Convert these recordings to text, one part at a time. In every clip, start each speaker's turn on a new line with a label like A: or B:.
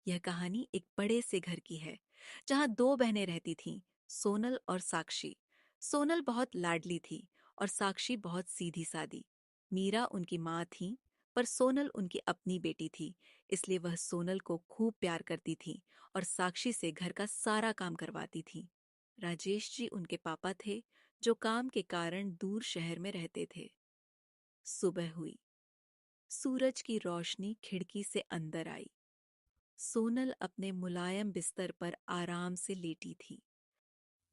A: यह कहानी एक बड़े से घर की है जहां दो बहनें रहती थीं, सोनल और साक्षी। सोनल बहुत लाडली थी और साक्षी बहुत सीधी सादी। मीरा उनकी माँ थी, पर सोनल उनकी अपनी बेटी थी, इसलिए वह सोनल को खूब प्यार करती थी और साक्षी से घर का सारा काम करवाती थी। राजेश जी उनके पापा थे, जो काम के कारण दूर शहर में रहते थे। सुबह हुई। सूरज की रोशनी खिड़की से अंदर आई। सोनल अपने मुलायम बिस्तर पर आराम से लेटी थी।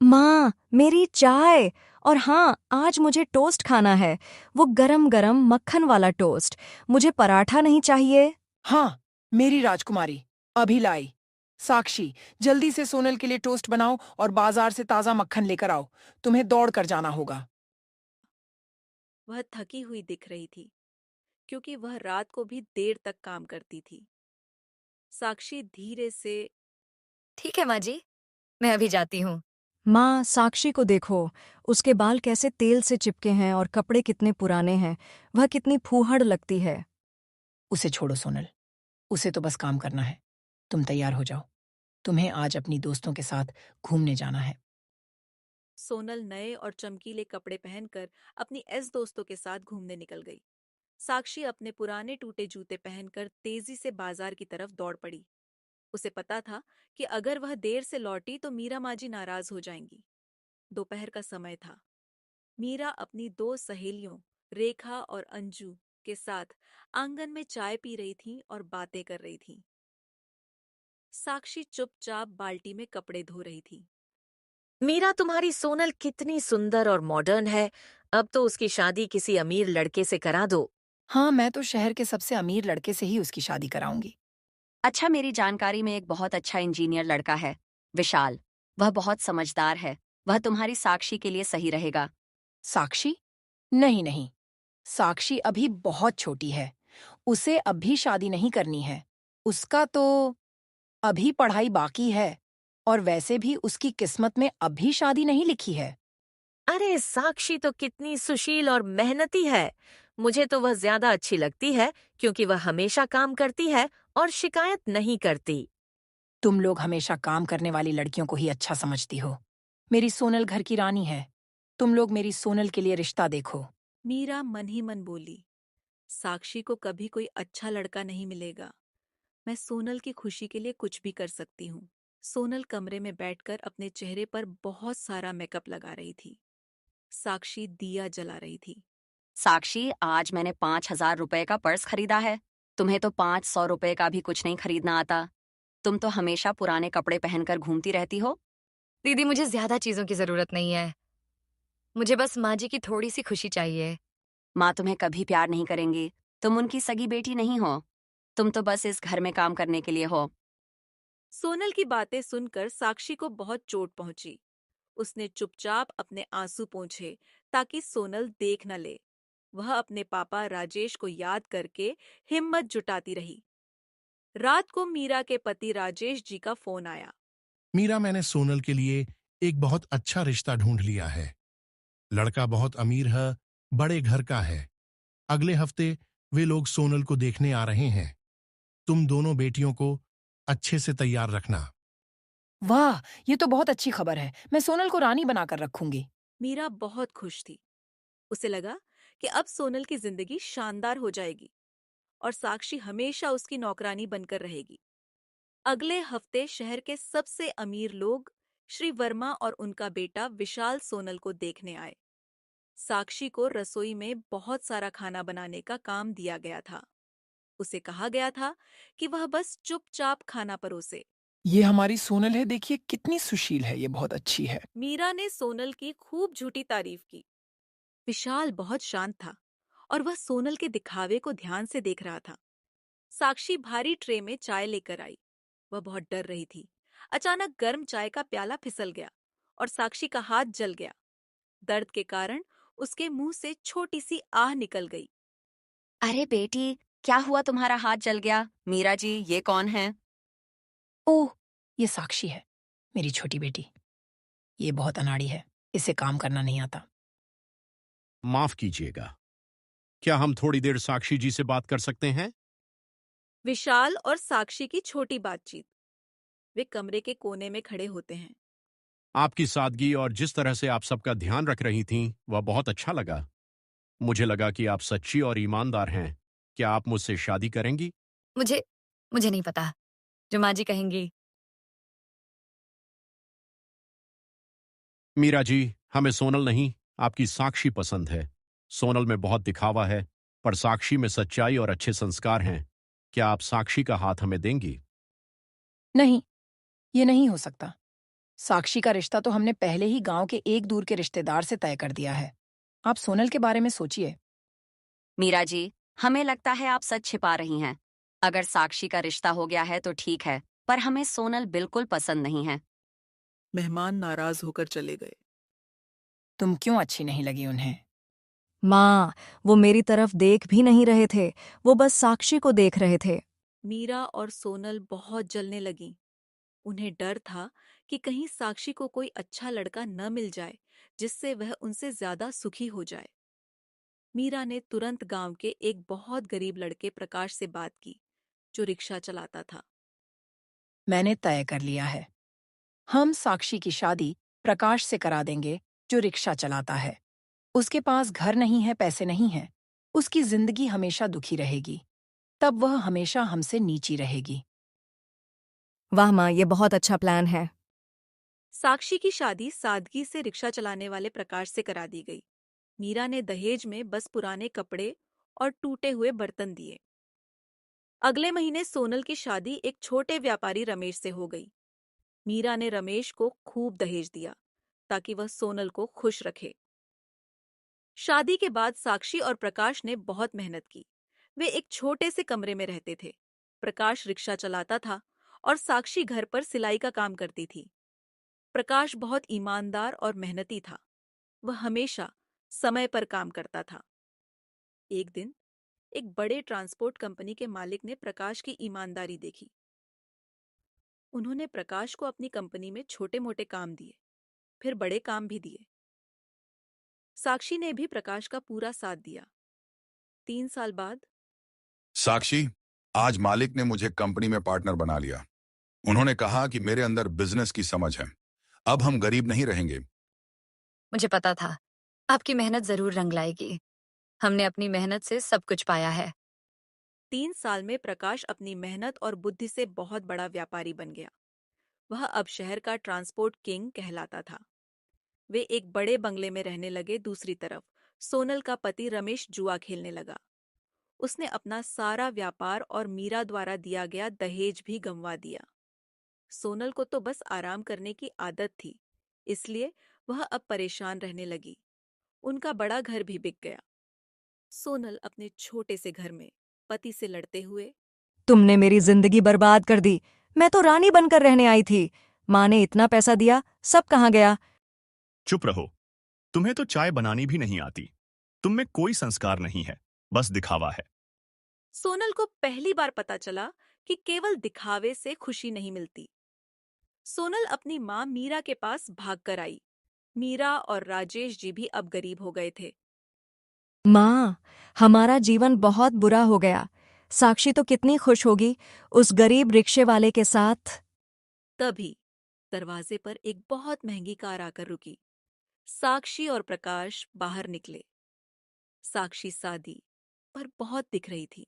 B: माँ, मेरी चाय। और हाँ, आज मुझे टोस्ट खाना है। वो गरम गरम मक्खन वाला टोस्ट। मुझे पराठा नहीं चाहिए।
C: हाँ, मेरी राजकुमारी, अभी लाई। साक्षी, जल्दी से सोनल के लिए टोस्ट बनाओ और बाजार से ताजा मक्खन लेकर आओ। तुम्हें दौड़ कर जाना होगा।
A: वह थकी हुई दिख रही थी, क्योंकि वह रात को भी देर तक काम करती थी। साक्षी धीरे से,
D: ठीक है माँ जी, मैं अभी जाती हूँ।
B: माँ, साक्षी को देखो। उसके बाल कैसे तेल से चिपके हैं और कपड़े कितने पुराने हैं। वह कितनी फूहड़ लगती है।
C: उसे छोड़ो सोनल, उसे तो बस काम करना है। तुम तैयार हो जाओ। तुम्हें आज अपनी दोस्तों के साथ घूमने जाना है।
A: सोनल नए और चमकीले कपड़े पहनकर अपनी एस दोस्तों के साथ घूमने निकल गई। साक्षी अपने पुराने टूटे जूते पहनकर तेजी से बाजार की तरफ दौड़ पड़ी। उसे पता था कि अगर वह देर से लौटी तो मीरा माजी नाराज हो जाएंगी। दोपहर का समय था। मीरा अपनी दो सहेलियों, रेखा और अंजू, के साथ आंगन में चाय पी रही थी और बातें कर रही थी। साक्षी चुपचाप बाल्टी में कपड़े धो रही थी।
D: मीरा, तुम्हारी सोनल कितनी सुंदर और मॉडर्न है। अब तो उसकी शादी किसी अमीर लड़के से करा दो।
C: हाँ, मैं तो शहर के सबसे अमीर लड़के से ही उसकी शादी कराऊंगी।
E: अच्छा, मेरी जानकारी में एक बहुत अच्छा इंजीनियर लड़का है, विशाल। वह बहुत समझदार है। वह तुम्हारी साक्षी के लिए सही रहेगा।
C: साक्षी? नहीं नहीं, साक्षी अभी बहुत छोटी है। उसे अभी शादी नहीं करनी है। उसका तो अभी पढ़ाई बाकी है, और वैसे भी उसकी किस्मत में अभी शादी नहीं लिखी है।
D: अरे, साक्षी तो कितनी सुशील और मेहनती है। मुझे तो वह ज्यादा अच्छी लगती है, क्योंकि वह हमेशा काम करती है और शिकायत नहीं करती।
C: तुम लोग हमेशा काम करने वाली लड़कियों को ही अच्छा समझती हो। मेरी सोनल घर की रानी है। तुम लोग मेरी सोनल के लिए रिश्ता देखो।
A: मीरा मन ही मन बोली, साक्षी को कभी कोई अच्छा लड़का नहीं मिलेगा। मैं सोनल की खुशी के लिए कुछ भी कर सकती हूँ। सोनल कमरे में बैठकर अपने चेहरे पर बहुत सारा मेकअप लगा रही थी। साक्षी दिया जला रही थी।
E: साक्षी, आज मैंने 5,000 रुपए का पर्स खरीदा है। तुम्हें तो 500 रुपए का भी कुछ नहीं खरीदना आता। तुम तो हमेशा पुराने कपड़े पहनकर घूमती रहती हो।
D: दीदी, मुझे ज्यादा चीजों की जरूरत नहीं है। मुझे बस माँ जी की थोड़ी सी खुशी चाहिए।
E: माँ तुम्हें कभी प्यार नहीं करेंगी। तुम उनकी सगी बेटी नहीं हो। तुम तो बस इस घर में काम करने के लिए हो।
A: सोनल की बातें सुनकर साक्षी को बहुत चोट पहुंची। उसने चुपचाप अपने आंसू पोंछे, ताकि सोनल देख न ले। वह अपने पापा राजेश को याद करके हिम्मत जुटाती रही। रात को मीरा के पति राजेश जी का फोन आया।
F: मीरा, मैंने सोनल के लिए एक बहुत अच्छा रिश्ता ढूंढ लिया है। लड़का बहुत अमीर है, बड़े घर का है। अगले हफ्ते वे लोग सोनल को देखने आ रहे हैं। तुम दोनों बेटियों को अच्छे से तैयार रखना।
C: वाह, ये तो बहुत अच्छी खबर है। मैं सोनल को रानी बनाकर रखूंगी।
A: मीरा बहुत खुश थी। उसे लगा कि अब सोनल की जिंदगी शानदार हो जाएगी और साक्षी हमेशा उसकी नौकरानी बनकर रहेगी। अगले हफ्ते शहर के सबसे अमीर लोग, श्री वर्मा और उनका बेटा विशाल, सोनल को देखने आए। साक्षी को रसोई में बहुत सारा खाना बनाने का काम दिया गया था। उसे कहा गया था कि वह बस चुपचाप खाना परोसे।
C: ये हमारी सोनल है, देखिए कितनी सुशील है, ये बहुत अच्छी है।
A: मीरा ने सोनल की खूब झूठी तारीफ की। विशाल बहुत शांत था और वह सोनल के दिखावे को ध्यान से देख रहा था। साक्षी भारी ट्रे में चाय लेकर आई। वह बहुत डर रही थी। अचानक गर्म चाय का प्याला फिसल गया और साक्षी का हाथ जल गया। दर्द के कारण उसके मुंह से छोटी सी आह निकल गई।
E: अरे बेटी, क्या हुआ? तुम्हारा हाथ जल गया। मीरा जी, ये कौन है?
C: ओह, ये साक्षी है, मेरी छोटी बेटी। ये बहुत अनाड़ी है, इसे काम करना नहीं आता।
G: माफ कीजिएगा, क्या हम थोड़ी देर साक्षी जी से बात कर सकते हैं?
A: विशाल और साक्षी की छोटी बातचीत। वे कमरे के कोने में खड़े होते हैं।
G: आपकी सादगी और जिस तरह से आप सबका ध्यान रख रही थीं, वह बहुत अच्छा लगा। मुझे लगा कि आप सच्ची और ईमानदार हैं। क्या आप मुझसे शादी करेंगी?
H: मुझे मुझे नहीं पता, जो माँ जी कहेंगी।
G: मीरा जी, हमें सोनल नहीं, आपकी साक्षी पसंद है। सोनल में बहुत दिखावा है, पर साक्षी में सच्चाई और अच्छे संस्कार हैं। क्या आप साक्षी का हाथ हमें देंगी?
C: नहीं, ये नहीं हो सकता। साक्षी का रिश्ता तो हमने पहले ही गांव के एक दूर के रिश्तेदार से तय कर दिया है। आप सोनल के बारे में सोचिए।
E: मीरा जी, हमें लगता है आप सच छिपा रही हैं। अगर साक्षी का रिश्ता हो गया है तो ठीक है, पर हमें सोनल बिल्कुल पसंद नहीं है।
I: मेहमान नाराज होकर चले गए।
C: तुम क्यों अच्छी नहीं लगी उन्हें?
B: माँ, वो मेरी तरफ देख भी नहीं रहे थे, वो बस साक्षी को देख रहे थे।
A: मीरा और सोनल बहुत जलने लगीं। उन्हें डर था कि कहीं साक्षी को कोई अच्छा लड़का न मिल जाए जिससे वह उनसे ज्यादा सुखी हो जाए। मीरा ने तुरंत गांव के एक बहुत गरीब लड़के प्रकाश से बात की, जो रिक्शा चलाता था।
C: मैंने तय कर लिया है। हम साक्षी की शादी प्रकाश से करा देंगे, जो रिक्शा चलाता है। उसके पास घर नहीं है, पैसे नहीं हैं। उसकी जिंदगी हमेशा दुखी रहेगी। तब वह हमेशा हमसे नीची रहेगी।
B: वाह माँ, ये बहुत अच्छा प्लान है।
A: साक्षी की शादी सादगी से रिक्शा चलाने वाले प्रकाश से करा दी गई। मीरा ने दहेज में बस पुराने कपड़े और टूटे हुए बर्तन दिए। अगले महीने सोनल की शादी एक छोटे व्यापारी रमेश से हो गई। मीरा ने रमेश को खूब दहेज दिया ताकि वह सोनल को खुश रखे। शादी के बाद साक्षी और प्रकाश ने बहुत मेहनत की। वे एक छोटे से कमरे में रहते थे। प्रकाश रिक्शा चलाता था और साक्षी घर पर सिलाई का काम करती थी। प्रकाश बहुत ईमानदार और मेहनती था। वह हमेशा समय पर काम करता था। एक दिन एक बड़े ट्रांसपोर्ट कंपनी के मालिक ने प्रकाश की ईमानदारी देखी। उन्होंने प्रकाश को अपनी कंपनी में छोटे मोटे काम दिए, फिर बड़े काम भी दिए। साक्षी ने भी प्रकाश का पूरा साथ दिया। 3 साल बाद
J: साक्षी, आज मालिक ने मुझे कंपनी में पार्टनर बना लिया। उन्होंने कहा कि मेरे अंदर बिजनेस की समझ है। अब हम गरीब नहीं रहेंगे।
H: मुझे पता था, आपकी मेहनत जरूर रंग लाएगी। हमने अपनी मेहनत से सब कुछ पाया है।
A: 3 साल में प्रकाश अपनी मेहनत और बुद्धि से बहुत बड़ा व्यापारी बन गया। वह अब शहर का ट्रांसपोर्ट किंग कहलाता था। वे एक बड़े बंगले में रहने लगे। दूसरी तरफ सोनल का पति रमेश जुआ खेलने लगा। उसने अपना सारा व्यापार और मीरा द्वारा दिया गया दहेज भी गंवा दिया। सोनल को तो बस आराम करने की आदत थी, इसलिए वह अब परेशान रहने लगी। उनका बड़ा घर भी बिक गया। सोनल अपने छोटे से घर में पति से लड़ते हुए,
B: तुमने मेरी जिंदगी बर्बाद कर दी। मैं तो रानी बनकर रहने आई थी। माँ ने इतना पैसा दिया, सब कहाँ गया?
K: चुप रहो। तुम्हें तो चाय बनानी भी नहीं आती। तुम में कोई संस्कार नहीं है, बस दिखावा है।
A: सोनल को पहली बार पता चला कि केवल दिखावे से खुशी नहीं मिलती। सोनल अपनी माँ मीरा के पास भागकर आई। मीरा और राजेश जी भी अब गरीब हो गए थे।
B: माँ, हमारा जीवन बहुत बुरा हो गया। साक्षी तो कितनी खुश होगी उस गरीब रिक्शे वाले के साथ।
A: तभी दरवाजे पर एक बहुत महंगी कार आकर रुकी। साक्षी और प्रकाश बाहर निकले। साक्षी सादी पर बहुत दिख रही थी।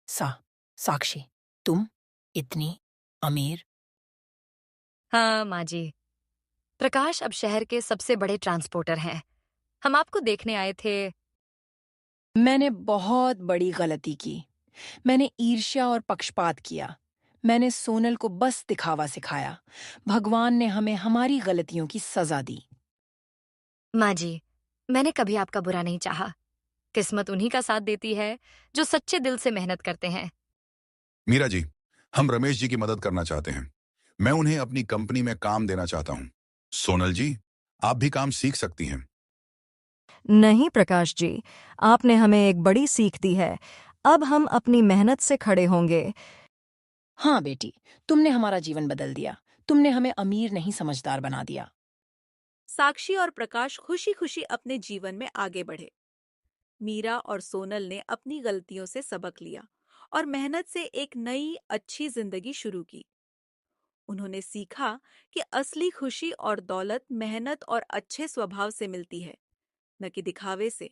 C: साक्षी, तुम इतनी अमीर?
H: हाँ माँ जी, प्रकाश अब शहर के सबसे बड़े ट्रांसपोर्टर हैं। हम आपको देखने आए थे।
C: मैंने बहुत बड़ी गलती की। मैंने ईर्ष्या और पक्षपात किया। मैंने सोनल को बस दिखावा सिखाया। भगवान ने हमें हमारी गलतियों की सजा दी।
H: माँ जी, मैंने कभी आपका बुरा नहीं चाहा। किस्मत उन्हीं का साथ देती है जो सच्चे दिल से मेहनत करते हैं।
J: मीरा जी, हम रमेश जी की मदद करना चाहते हैं। मैं उन्हें अपनी कंपनी में काम देना चाहता हूँ। सोनल जी, आप भी काम सीख सकती हैं।
B: नहीं प्रकाश जी, आपने हमें एक बड़ी सीख दी है। अब हम अपनी मेहनत से खड़े होंगे।
C: हाँ बेटी, तुमने हमारा जीवन बदल दिया। तुमने हमें अमीर नहीं समझदार बना दिया।
A: साक्षी और प्रकाश खुशी खुशी अपने जीवन में आगे बढ़े। मीरा और सोनल ने अपनी गलतियों से सबक लिया और मेहनत से एक नई अच्छी जिंदगी शुरू की। उन्होंने सीखा कि असली खुशी और दौलत मेहनत और अच्छे स्वभाव से मिलती है, न कि दिखावे से।